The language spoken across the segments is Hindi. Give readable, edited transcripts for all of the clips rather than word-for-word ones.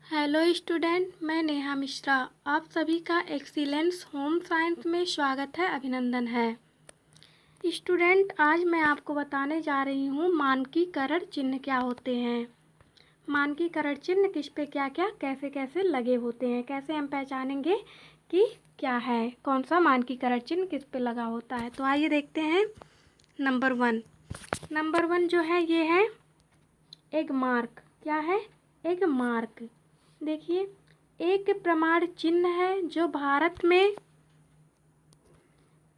हेलो स्टूडेंट, मैं नेहा मिश्रा। आप सभी का एक्सीलेंस होम साइंस में स्वागत है, अभिनंदन है। स्टूडेंट, आज मैं आपको बताने जा रही हूँ मानकीकरण चिन्ह क्या होते हैं। मानकीकरण चिन्ह किस पे क्या क्या कैसे कैसे लगे होते हैं, कैसे हम पहचानेंगे कि क्या है, कौन सा मानकीकरण चिन्ह किस पे लगा होता है। तो आइए देखते हैं। नंबर वन जो है ये है एग मार्क। क्या है? Egg mark. देखिए, एक प्रमाण चिन्ह है जो भारत में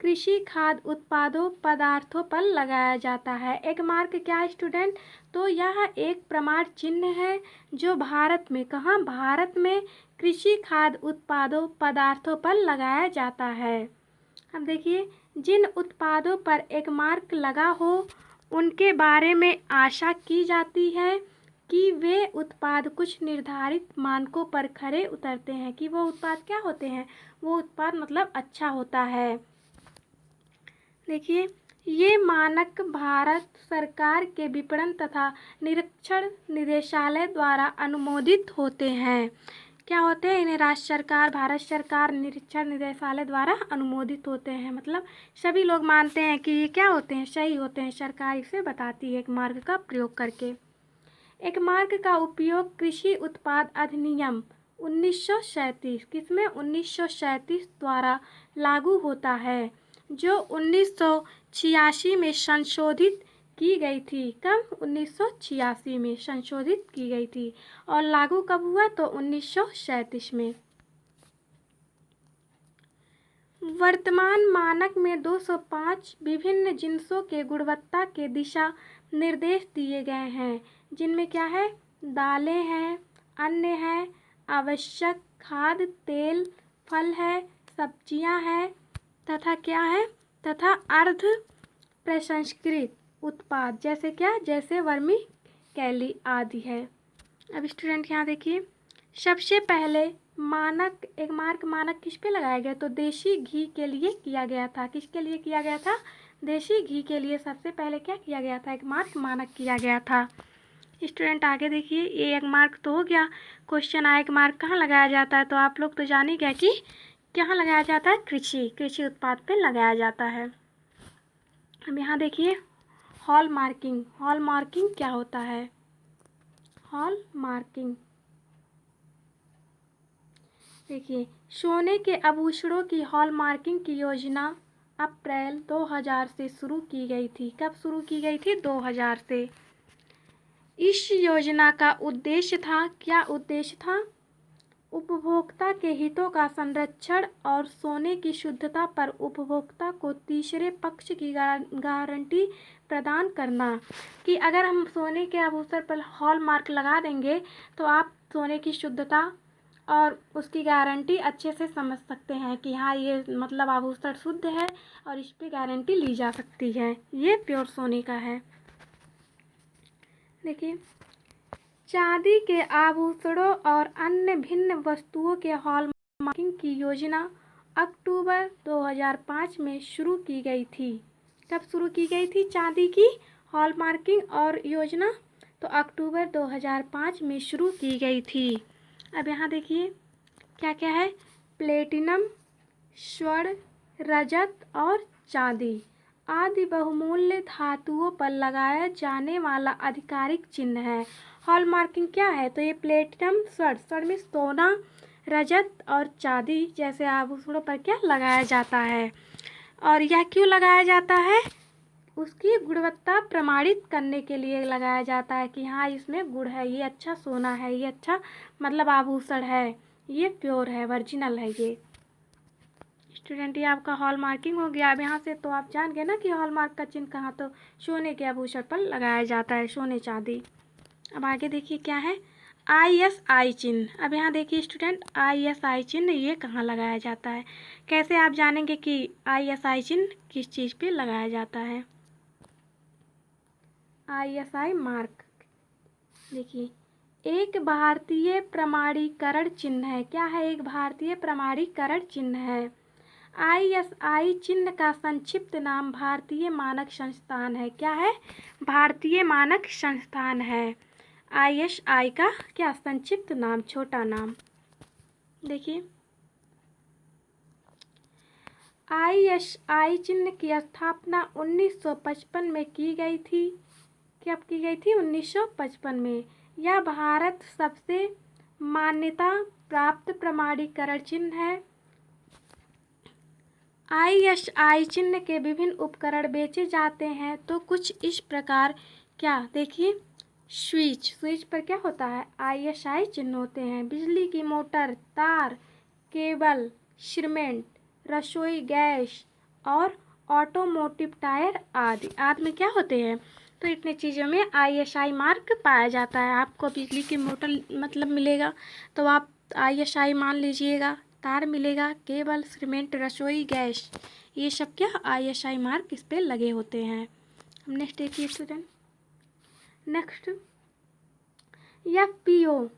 कृषि खाद्य उत्पादों पदार्थों पर लगाया जाता है। एग मार्क क्या है स्टूडेंट? तो यह एक प्रमाण चिन्ह है जो भारत में, कहाँ? भारत में कृषि खाद्य उत्पादों पदार्थों पर लगाया जाता है। अब देखिए, जिन उत्पादों पर एग मार्क लगा हो उनके बारे में आशा की जाती है कि वे उत्पाद कुछ निर्धारित मानकों पर खरे उतरते हैं। कि वो उत्पाद क्या होते हैं? वो उत्पाद मतलब अच्छा होता है। देखिए, ये मानक भारत सरकार के विपणन तथा निरीक्षण निदेशालय द्वारा अनुमोदित होते हैं। क्या होते हैं? इन्हें राज्य सरकार, भारत सरकार, निरीक्षण निदेशालय द्वारा अनुमोदित होते हैं। मतलब सभी लोग मानते हैं कि ये क्या होते हैं? सही होते हैं। सरकार इसे बताती है एक मार्ग का प्रयोग करके। एक मार्ग का उपयोग कृषि उत्पाद अधिनियम 1937 किसमें? 1937 द्वारा लागू होता है, जो 1986 में संशोधित की गई थी। कब? 1986 में संशोधित की गई थी। और लागू कब हुआ? तो 1937 में। वर्तमान मानक में 205 विभिन्न जिनसों के गुणवत्ता के दिशा निर्देश दिए गए हैं, जिनमें क्या है? दालें हैं, अन्न है, आवश्यक खाद्य तेल, फल है, सब्जियां हैं, तथा क्या है? तथा अर्ध प्रसंस्कृत उत्पाद, जैसे क्या? जैसे वर्मी कैली आदि है। अब स्टूडेंट यहाँ देखिए, सबसे पहले एक मानक किस पे लगाया गया? तो देशी घी के लिए किया गया था। किसके लिए किया गया था? देशी घी के लिए सबसे पहले क्या किया गया था? एक मानक किया गया था। स्टूडेंट आगे देखिए, ये एक मार्क तो हो गया। क्वेश्चन आया एक मार्क कहाँ लगाया जाता है? तो आप लोग तो जान ही गए कि कहाँ लगाया जाता है? कृषि उत्पाद पे लगाया जाता है। अब यहाँ देखिए, हॉल मार्किंग क्या होता है? हॉल मार्किंग देखिए, सोने के आभूषणों की हॉलमार्किंग की योजना अप्रैल 2000 से शुरू की गई थी। कब शुरू की गई थी? 2000 से। इस योजना का उद्देश्य था, क्या उद्देश्य था? उपभोक्ता के हितों का संरक्षण और सोने की शुद्धता पर उपभोक्ता को तीसरे पक्ष की गारंटी प्रदान करना। कि अगर हम सोने के आभूषण पर हॉलमार्क लगा देंगे तो आप सोने की शुद्धता और उसकी गारंटी अच्छे से समझ सकते हैं कि हाँ, ये मतलब आभूषण शुद्ध है और इस पर गारंटी ली जा सकती है, ये प्योर सोने का है। देखिए, चांदी के आभूषणों और अन्य भिन्न वस्तुओं के हॉलमार्किंग की योजना अक्टूबर 2005 में शुरू की गई थी। कब शुरू की गई थी चांदी की हॉलमार्किंग और योजना? तो अक्टूबर 2005 में शुरू की गई थी। अब यहाँ देखिए क्या क्या है? प्लेटिनम, स्वर्ण, रजत और चांदी आदि बहुमूल्य धातुओं पर लगाया जाने वाला आधिकारिक चिन्ह है। हॉलमार्किंग क्या है? तो ये प्लेटिनम, स्वर्ण में सोना, रजत और चांदी जैसे आभूषणों पर क्या लगाया जाता है। और यह क्यों लगाया जाता है? उसकी गुणवत्ता प्रमाणित करने के लिए लगाया जाता है कि हाँ, इसमें गुण है, ये अच्छा सोना है, ये अच्छा मतलब आभूषण है, ये प्योर है, ओरिजिनल है ये। स्टूडेंट, ये आपका हॉल मार्किंग हो गया। अब यहाँ से तो आप जान गए ना कि हॉल मार्क का चिन्ह कहाँ? तो सोने के आभूषण पर लगाया जाता है, सोने चांदी। अब आगे देखिए क्या है? ISI चिन्ह। अब यहाँ देखिए स्टूडेंट, ISI चिन्ह ये कहाँ लगाया जाता है? कैसे आप जानेंगे कि ISI चिन्ह किस चीज़ पे लगाया जाता है? ISI मार्क देखिए, एक भारतीय प्रमाणीकरण चिन्ह है। क्या है? एक भारतीय प्रमाणीकरण चिन्ह है। ISI चिन्ह का संक्षिप्त नाम भारतीय मानक संस्थान है। क्या है? भारतीय मानक संस्थान है। ISI का क्या संक्षिप्त नाम, छोटा नाम। देखिए ISI चिन्ह की स्थापना 1955 में की गई थी। कब की गई थी? 1955 में। यह भारत सबसे मान्यता प्राप्त प्रमाणीकरण चिन्ह है। ISI चिन्ह के विभिन्न उपकरण बेचे जाते हैं तो कुछ इस प्रकार, क्या देखिए, स्विच पर क्या होता है? ISI चिन्ह होते हैं। बिजली की मोटर, तार, केबल, सीमेंट, रसोई गैस और ऑटोमोटिव टायर आदि में क्या होते हैं? तो इतने चीज़ों में ISI मार्क पाया जाता है। आपको बिजली की मोटर मतलब मिलेगा तो आप ISI मान लीजिएगा, तार मिलेगा, केबल, सीमेंट, रसोई गैस, ये सब क्या ISI मार्क इस पे लगे होते हैं। हम नेक्स्ट देखिए स्टूडेंट। नेक्स्ट FPO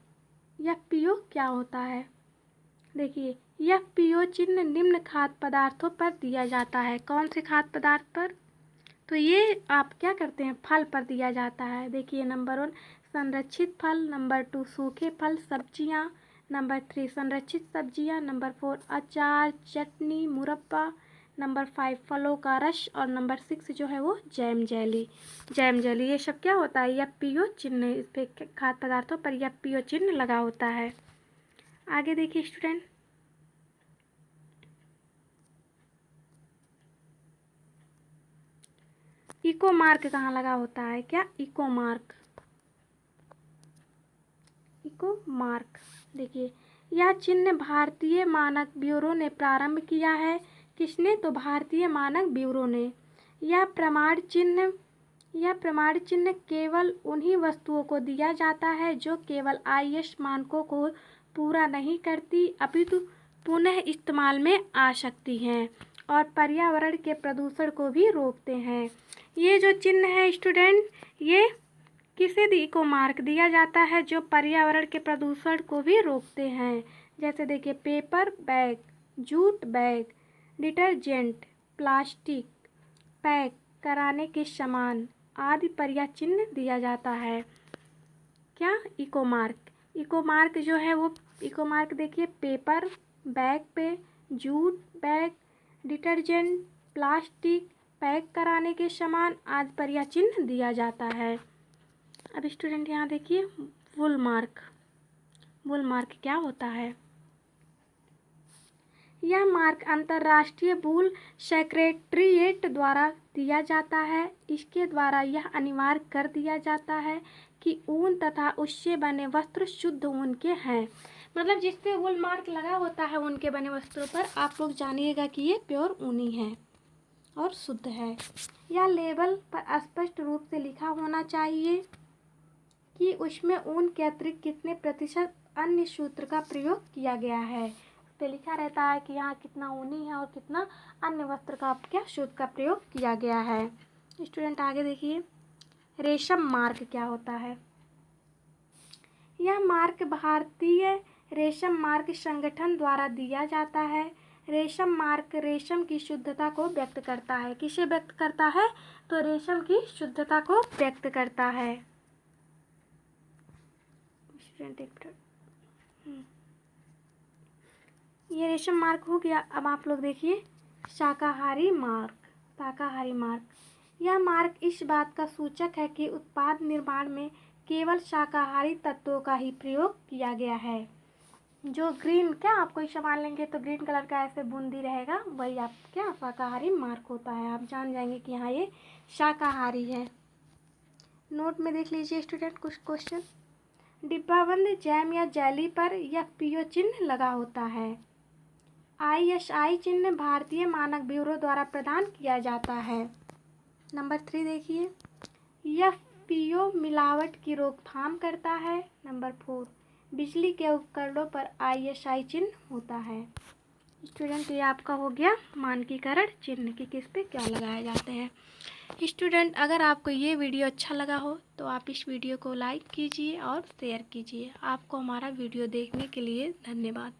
क्या होता है? देखिए FPO चिन्ह निम्न खाद्य पदार्थों पर दिया जाता है। कौन से खाद्य पदार्थ पर? तो ये आप क्या करते हैं? फल पर दिया जाता है। देखिए नंबर 1 संरक्षित फल, नंबर 2 सूखे फल सब्जियां, नंबर 3 संरक्षित सब्जियां, नंबर 4 अचार, चटनी, मुरब्बा, नंबर 5 फलों का रस और नंबर 6 जो है वो जैम जेली। ये सब क्या होता है? FPO चिन्ह, इस पे खाद्य पदार्थों पर FPO चिन्ह लगा होता है। आगे देखिए स्टूडेंट। इको मार्क कहाँ लगा होता है? क्या इको मार्क, देखिए यह चिन्ह भारतीय मानक ब्यूरो ने प्रारंभ किया है। किसने? तो भारतीय मानक ब्यूरो ने। यह प्रमाण चिन्ह केवल उन्हीं वस्तुओं को दिया जाता है जो केवल IS मानकों को पूरा नहीं करती अपितु पुनः इस्तेमाल में आ सकती हैं और पर्यावरण के प्रदूषण को भी रोकते हैं। ये जो चिन्ह है स्टूडेंट, ये किसे इको मार्क दिया जाता है? जो पर्यावरण के प्रदूषण को भी रोकते हैं। जैसे देखिए paper bag, jute bag, detergent, plastic pack कराने के सामान आदि पर यह चिन्ह दिया जाता है। क्या? इको मार्क जो है वो इको मार्क देखिए पेपर बैग पे, jute bag, detergent, plastic pack कराने के सामान आदि पर यह चिन्ह दिया जाता है। अब स्टूडेंट यहाँ देखिए वुल मार्क क्या होता है? यह मार्क अंतर्राष्ट्रीय वूल सेक्रेटरीट द्वारा दिया जाता है। इसके द्वारा यह अनिवार्य कर दिया जाता है कि ऊन तथा उससे बने वस्त्र शुद्ध ऊन के हैं। मतलब जिस पे वूल मार्क लगा होता है उनके बने वस्त्रों पर आप लोग जानिएगा कि ये प्योर ऊनी है और शुद्ध है। यह लेबल पर स्पष्ट रूप से लिखा होना चाहिए कि उसमें ऊन के अतिरिक्त कितने प्रतिशत अन्य सूत्र का प्रयोग किया गया है। उस पे लिखा रहता है कि यहाँ कितना ऊनी है और कितना अन्य वस्त्र का क्या सूत्र का प्रयोग किया गया है। स्टूडेंट आगे देखिए रेशम मार्क क्या होता है? यह मार्क भारतीय रेशम मार्क संगठन द्वारा दिया जाता है। रेशम मार्क रेशम की शुद्धता को व्यक्त करता है। किसे व्यक्त करता है? तो रेशम की शुद्धता को व्यक्त करता है। ये रेशम मार्क हो गया। अब आप लोग देखिए शाकाहारी मार्क। यह मार्क इस बात का सूचक है कि उत्पाद निर्माण में केवल शाकाहारी तत्वों का ही प्रयोग किया गया है। जो ग्रीन, क्या आप कोई सामान लेंगे तो ग्रीन कलर का ऐसे बूंदी रहेगा, वही आप क्या शाकाहारी मार्क होता है। आप जान जाएंगे कि हाँ ये शाकाहारी है। नोट में देख लीजिए स्टूडेंट कुछ क्वेश्चन। डिब्बाबंद जैम या जेली पर FPO चिन्ह लगा होता है। ISI चिन्ह भारतीय मानक ब्यूरो द्वारा प्रदान किया जाता है। नंबर 3 देखिए FPO मिलावट की रोकथाम करता है। नंबर 4 बिजली के उपकरणों पर ISI चिन्ह होता है। स्टूडेंट ये आपका हो गया मानकीकरण चिन्ह कि किस पे क्या लगाए जाते हैं। स्टूडेंट अगर आपको ये वीडियो अच्छा लगा हो तो आप इस वीडियो को लाइक कीजिए और शेयर कीजिए। आपको हमारा वीडियो देखने के लिए धन्यवाद।